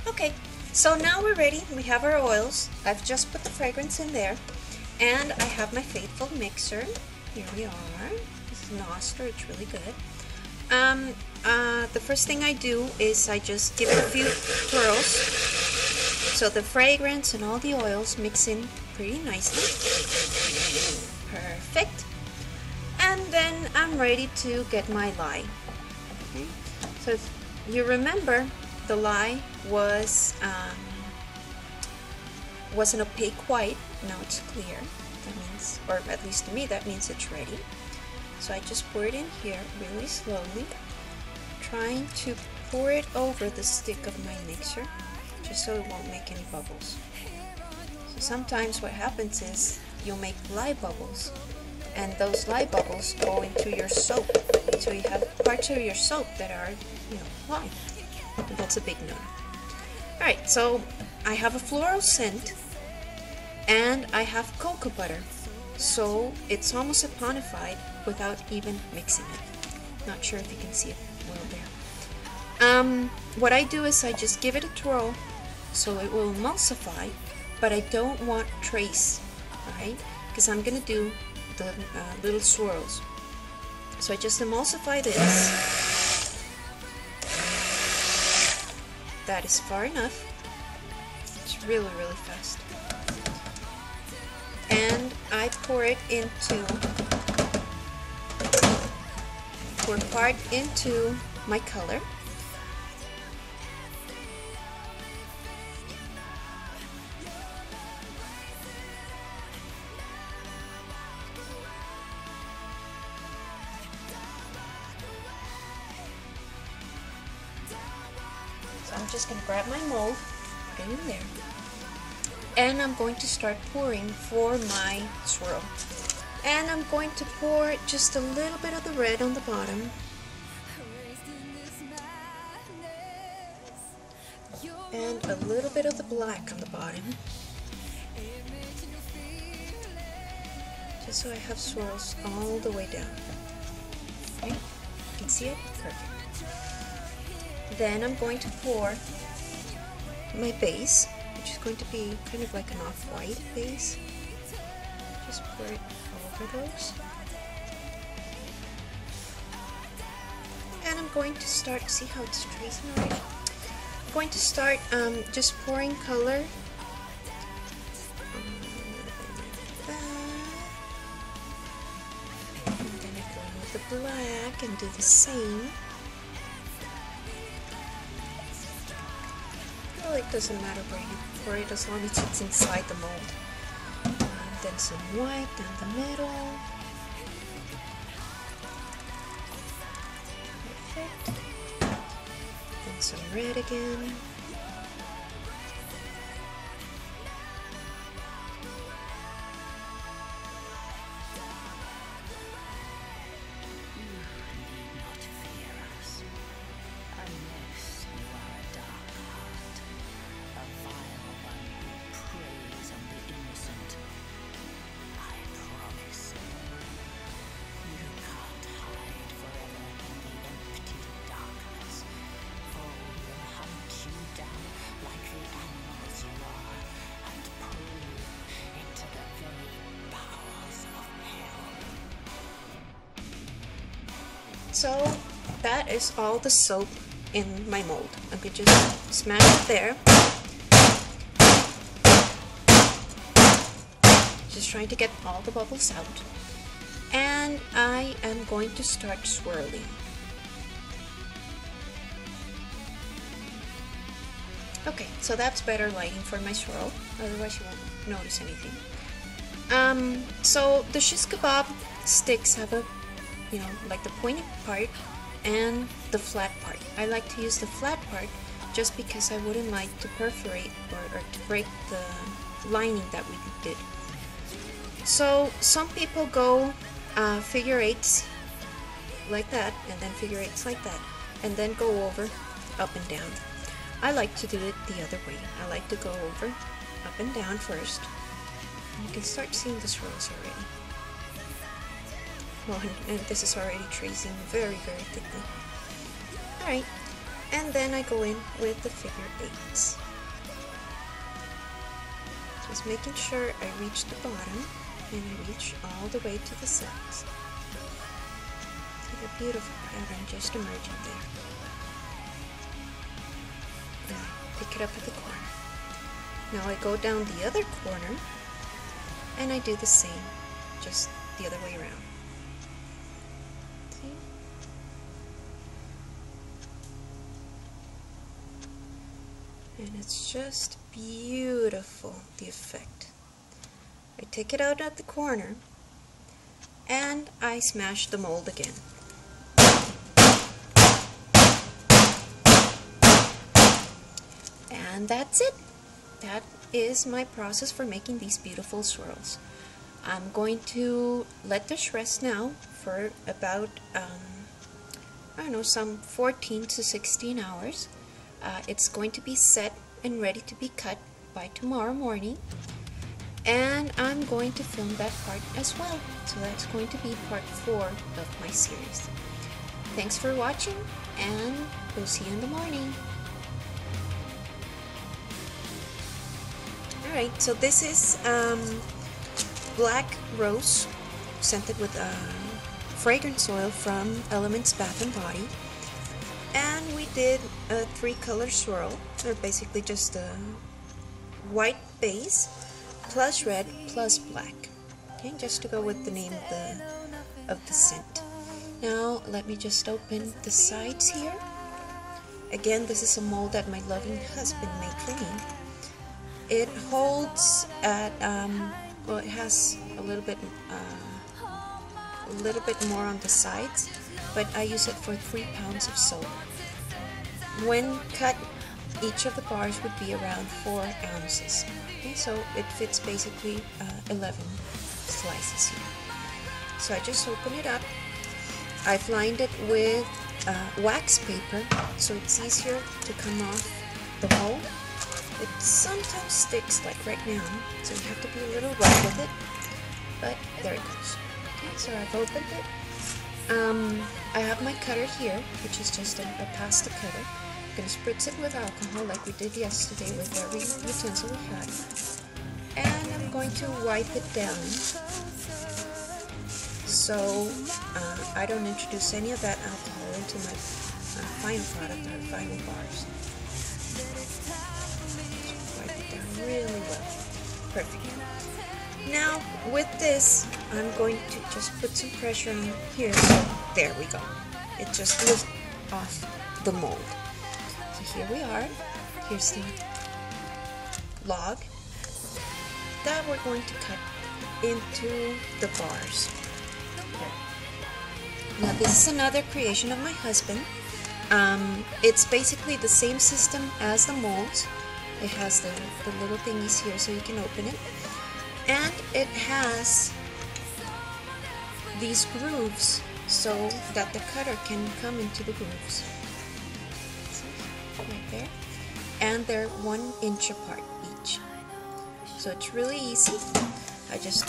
Okay, so now we're ready. We have our oils. I've just put the fragrance in there, and I have my faithful mixer. Here we are. This is Noster. It's really good. The first thing I do is I just give it a few twirls so the fragrance and all the oils mix in pretty nicely. Perfect. And then I'm ready to get my lye. Okay. So if you remember, the lye was an opaque white. Now it's clear. That means, or at least to me, that means it's ready. So I just pour it in here really slowly, trying to pour it over the stick of my mixer, just so it won't make any bubbles. So sometimes what happens is you'll make lye bubbles, and those lye bubbles go into your soap. So you have parts of your soap that are, lye. And that's a big no. Alright, so I have a floral scent, and I have cocoa butter. So it's almost saponified without even mixing it. Not sure if you can see it well there. What I do is I just give it a twirl so it will emulsify, but I don't want trace, right? Because I'm going to do the little swirls. So I just emulsify this. That is far enough. It's really, really fast. And I pour part into my color. So I'm just going to grab my mold, put it in there. And I'm going to start pouring for my swirl. And I'm going to pour just a little bit of the red on the bottom. And a little bit of the black on the bottom. Just so I have swirls all the way down. Okay, you can see it? Perfect. Then I'm going to pour my base, which is going to be kind of like an off-white base. Just pour it over those. And I'm going to start, see how it's tracing already? I'm going to start just pouring color. And then I go in with the black and do the same. Well, it doesn't matter where you pour it as long as it's inside the mold. And then some white down the middle. Perfect. Then some red again. So that is all the soap in my mold. I could just smash it there. Just trying to get all the bubbles out. And I am going to start swirling. Okay, so that's better lighting for my swirl. Otherwise you won't notice anything. So the shish kebab sticks have a like the pointed part and the flat part. I like to use the flat part just because I wouldn't like to perforate or to break the lining that we did. So some people go figure eights like that, and then figure eights like that, and then go over up and down. I like to do it the other way. I like to go over up and down first. And you can start seeing the swirls already. Well, and this is already tracing very, very thickly. Alright, And then I go in with the figure eights. Just making sure I reach the bottom and I reach all the way to the sides. See the beautiful pattern just emerging there. And I pick it up at the corner. Now I go down the other corner and I do the same, just the other way around. See? And it's just beautiful, the effect. I take it out at the corner and I smash the mold again. And that's it. That is my process for making these beautiful swirls. I'm going to let this rest now for about, I don't know, some 14 to 16 hours. It's going to be set and ready to be cut by tomorrow morning. And I'm going to film that part as well. So that's going to be part 4 of my series. Thanks for watching, and we'll see you in the morning. Alright, so this is black rose scented with fragrance oil from Elements Bath & Body. And we did a 3-color swirl. They're basically just a white base plus red plus black. Okay, just to go with the name of the scent. Now let me just open the sides here. Again, this is a mold that my loving husband made for me. It holds at well, it has a little bit more on the sides, but I use it for 3 pounds of soap. When cut, each of the bars would be around 4 ounces. Okay, so it fits basically 11 slices here. So I just open it up. I've lined it with wax paper, so it's easier to come off the mold. It sometimes sticks, like right now, so you have to be a little rough with it, but there it goes. Okay, so I've opened it. I have my cutter here, which is just a pasta cutter. I'm going to spritz it with alcohol like we did yesterday with every utensil we had. And I'm going to wipe it down so I don't introduce any of that alcohol into my final product or final bars. Wipe it down really well. Perfect. Now with this, I'm going to just put some pressure on here. So there we go. It just lifts off the mold. So here we are. Here's the log that we're going to cut into the bars. Now this is another creation of my husband. It's basically the same system as the molds. It has the little thingies here so you can open it. And it has these grooves so that the cutter can come into the grooves. See? Right there. And they're 1 inch apart each. So it's really easy. I just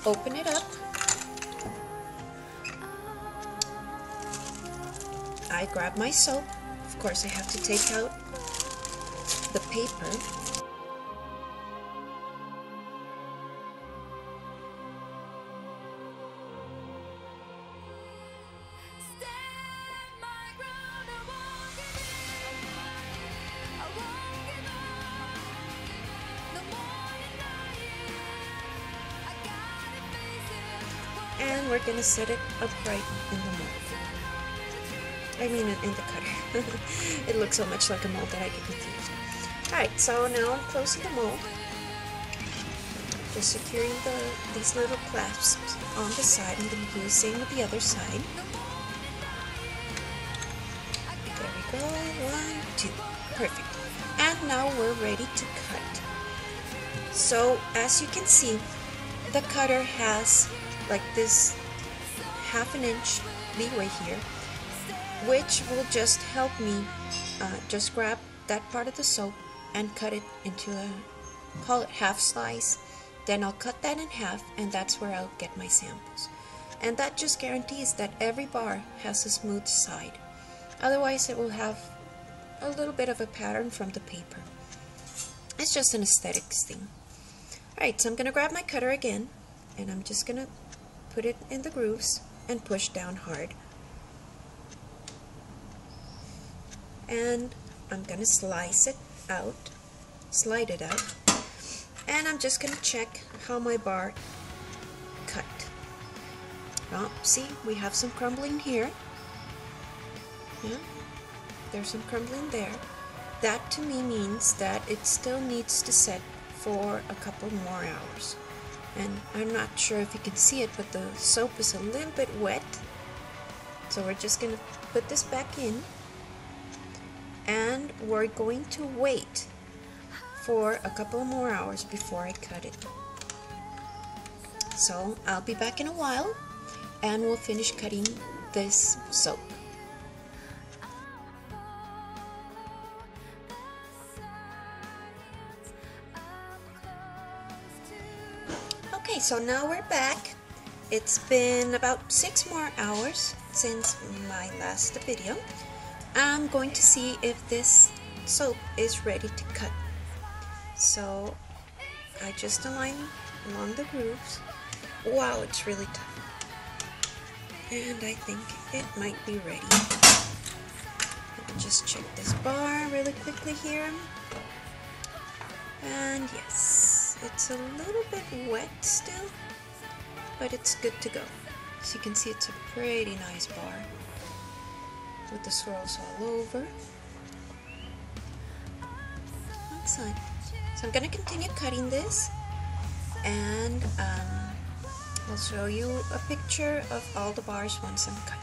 open it up. I grab my soap. Of course, I have to take out the paper. And we're gonna set it upright in the mold. I mean in the cutter. It looks so much like a mold that I get confused. Alright, so now I'm closing the mold. Just securing these little clasps on the side. I'm going to do the same with the other side. There we go. 1, 2. Perfect. And now we're ready to cut. So as you can see, the cutter has like this 1/2 inch leeway here, which will just help me just grab that part of the soap and cut it into a, call it half slice. Then I'll cut that in half, and that's where I'll get my samples. And that just guarantees that every bar has a smooth side. Otherwise it will have a little bit of a pattern from the paper. It's just an aesthetics thing. Alright, so I'm going to grab my cutter again, and I'm just going to put it in the grooves and push down hard. And I'm going to slide it out, and I'm just going to check how my bar cut. Well, see, we have some crumbling here. Yeah, there's some crumbling there. That to me means that it still needs to set for a couple more hours. And I'm not sure if you can see it, but the soap is a little bit wet. So we're just going to put this back in, and we're going to wait for a couple more hours before I cut it. So I'll be back in a while, and we'll finish cutting this soap. Okay, so now we're back. It's been about 6 more hours since my last video. I'm going to see if this soap is ready to cut. So I just align along the grooves. Wow, it's really tough. And I think it might be ready. Let me just check this bar really quickly here. And yes, it's a little bit wet still, but it's good to go. As you can see, it's a pretty nice bar with the swirls all over. Excellent. So I'm going to continue cutting this, and I'll show you a picture of all the bars once I'm cut.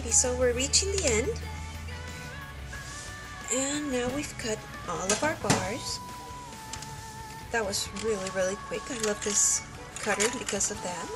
So we're reaching the end, and now we've cut all of our bars. That was really quick. I love this cutter because of that.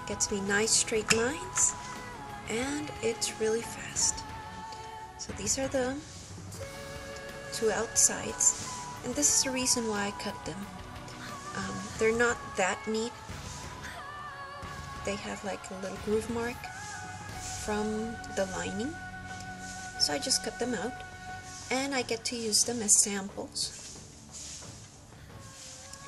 Gets me nice straight lines, and it's really fast. So these are the 2 outsides, and this is the reason why I cut them. They're not that neat. They have like a little groove mark from the lining, so I just cut them out, and I get to use them as samples.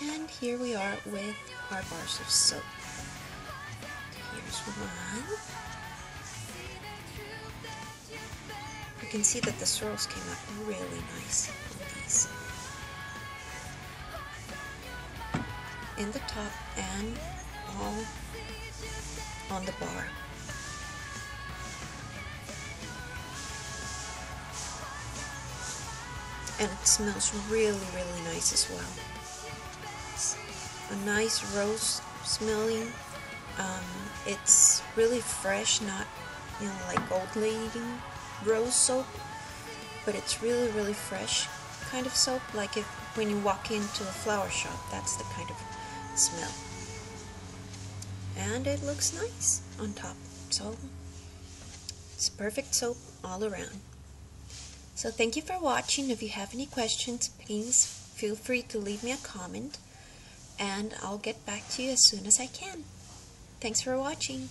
And here we are with our bars of soap. Here's one. You can see that the swirls came out really nice on these, in the top and all on the bar. And it smells really nice as well. It's a nice rose smelling. It's really fresh, not like old lady rose soap, but it's really fresh kind of soap, like if when you walk into a flower shop, that's the kind of smell. And it looks nice on top, so it's perfect soap all around. So thank you for watching. If you have any questions, please feel free to leave me a comment, and I'll get back to you as soon as I can. Thanks for watching.